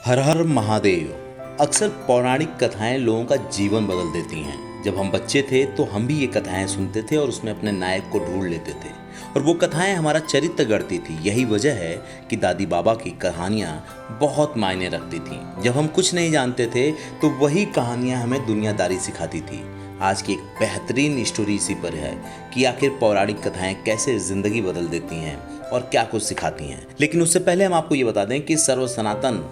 हर हर महादेव। अक्सर पौराणिक कथाएं लोगों का जीवन बदल देती हैं। जब हम बच्चे थे तो हम भी ये कथाएं सुनते थे और उसमें अपने नायक को ढूंढ लेते थे और वो कथाएं हमारा चरित्र गढ़ती थी। यही वजह है कि दादी बाबा की कहानियां बहुत मायने रखती थीं। जब हम कुछ नहीं जानते थे तो वही कहानियां हमें दुनियादारी सिखाती थी। आज की एक बेहतरीन स्टोरी इसी पर है कि आखिर पौराणिक कथाएं कैसे जिंदगी बदल देती हैं और क्या कुछ सिखाती हैं। लेकिन उससे पहले हम आपको ये बता दें कि सर्व सनातन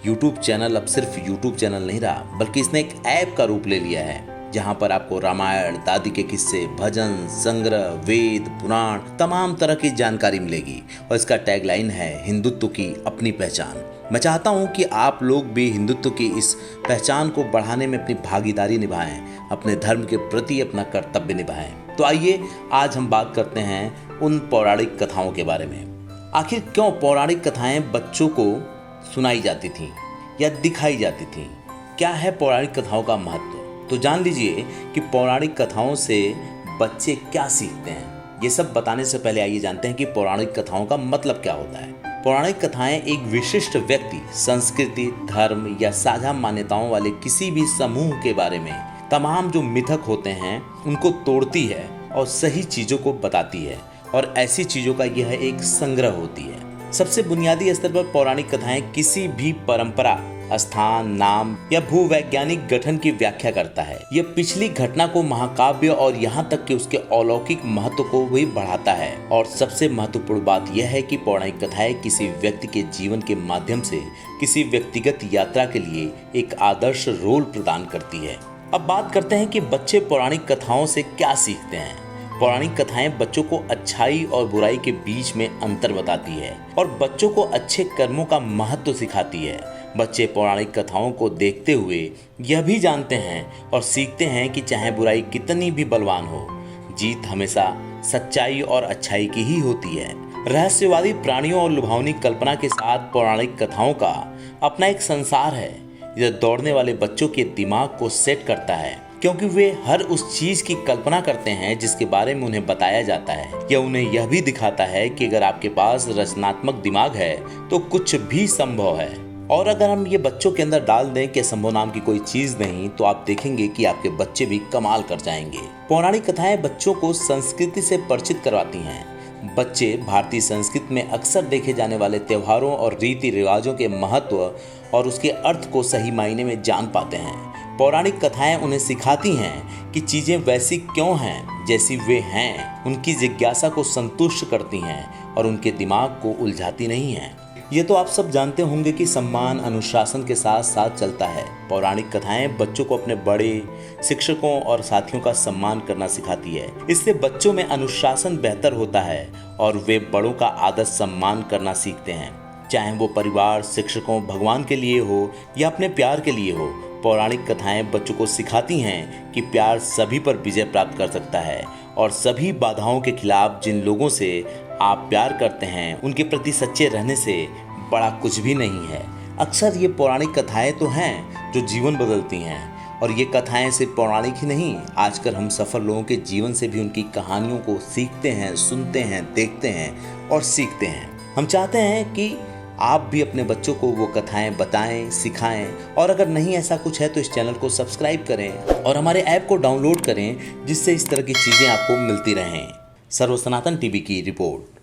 यूट्यूब चैनल अब सिर्फ यूट्यूब चैनल नहीं रहा, बल्कि इसने एक ऐप का रूप ले लिया है, जहां पर आपको रामायण, दादी के किस्से, भजन, संग्रह, वेद, पुराण, तमाम तरह की जानकारी मिलेगी। और इसका टैगलाइन है हिंदुत्व की अपनी पहचान। मैं चाहता हूं कि आप लोग भी हिंदुत्व की इस पहचान को बढ़ाने में अपनी भागीदारी निभाएं, अपने धर्म के प्रति अपना कर्तव्य निभाएं। तो आइए आज हम बात करते हैं उन पौराणिक कथाओं के बारे में। आखिर क्यों पौराणिक कथाएं बच्चों को सुनाई जाती थी या दिखाई जाती थी? क्या है पौराणिक कथाओं का महत्व? तो जान लीजिए कि पौराणिक कथाओं से बच्चे क्या सीखते हैं। ये सब बताने से पहले आइए जानते हैं कि पौराणिक कथाओं का मतलब क्या होता है। पौराणिक कथाएं एक विशिष्ट व्यक्ति, संस्कृति, धर्म या साझा मान्यताओं वाले किसी भी समूह के बारे में तमाम जो मिथक होते हैं उनको तोड़ती है और सही चीजों को बताती है, और ऐसी चीजों का यह एक संग्रह होती है। सबसे बुनियादी स्तर पर पौराणिक कथाएं किसी भी परंपरा, स्थान, नाम या भूवैज्ञानिक गठन की व्याख्या करता है। यह पिछली घटना को महाकाव्य और यहाँ तक कि उसके अलौकिक महत्व को भी बढ़ाता है। और सबसे महत्वपूर्ण बात यह है कि पौराणिक कथाएं किसी व्यक्ति के जीवन के माध्यम से किसी व्यक्तिगत यात्रा के लिए एक आदर्श रोल प्रदान करती है। अब बात करते हैं कि बच्चे पौराणिक कथाओं से क्या सीखते हैं। पौराणिक कथाएं बच्चों को अच्छाई और बुराई के बीच में अंतर बताती है और बच्चों को अच्छे कर्मों का महत्व सिखाती है। बच्चे पौराणिक कथाओं को देखते हुए यह भी जानते हैं और सीखते हैं कि चाहे बुराई कितनी भी बलवान हो, जीत हमेशा सच्चाई और अच्छाई की ही होती है। रहस्यवादी प्राणियों और लुभावनी कल्पना के साथ पौराणिक कथाओं का अपना एक संसार है। यह दौड़ने वाले बच्चों के दिमाग को सेट करता है, क्योंकि वे हर उस चीज की कल्पना करते हैं जिसके बारे में उन्हें बताया जाता है। यह उन्हें यह भी दिखाता है कि अगर आपके पास रचनात्मक दिमाग है तो कुछ भी संभव है। और अगर हम ये बच्चों के अंदर डाल दें कि असंभव नाम की कोई चीज नहीं, तो आप देखेंगे कि आपके बच्चे भी कमाल कर जाएंगे। पौराणिक कथाएं बच्चों को संस्कृति से परिचित करवाती हैं। बच्चे भारतीय संस्कृति में अक्सर देखे जाने वाले त्योहारों और रीति रिवाजों के महत्व और उसके अर्थ को सही मायने में जान पाते हैं। पौराणिक कथाएं उन्हें सिखाती हैं कि चीजें वैसी क्यों हैं जैसी वे हैं, उनकी जिज्ञासा को संतुष्ट करती हैं और उनके दिमाग को उलझाती नहीं हैं। ये तो आप सब जानते होंगे कि सम्मान अनुशासन के साथ साथ चलता है। पौराणिक कथाएं बच्चों को अपने बड़े, शिक्षकों और साथियों का सम्मान करना सिखाती है। इससे बच्चों में अनुशासन बेहतर होता है और वे बड़ों का आदर सम्मान करना सीखते हैं, चाहे वो परिवार, शिक्षकों, भगवान के लिए हो या अपने प्यार के लिए हो। पौराणिक कथाएं बच्चों को सिखाती हैं कि प्यार सभी पर विजय प्राप्त कर सकता है और सभी बाधाओं के खिलाफ जिन लोगों से आप प्यार करते हैं उनके प्रति सच्चे रहने से बड़ा कुछ भी नहीं है। अक्सर ये पौराणिक कथाएं तो हैं जो जीवन बदलती हैं, और ये कथाएं सिर्फ पौराणिक ही नहीं, आजकल हम सफल लोगों के जीवन से भी उनकी कहानियों को सीखते हैं, सुनते हैं, देखते हैं और सीखते हैं। हम चाहते हैं कि आप भी अपने बच्चों को वो कथाएं बताएं, सिखाएं, और अगर नहीं ऐसा कुछ है तो इस चैनल को सब्सक्राइब करें और हमारे ऐप को डाउनलोड करें, जिससे इस तरह की चीज़ें आपको मिलती रहें। सर्व सनातन टीवी की रिपोर्ट।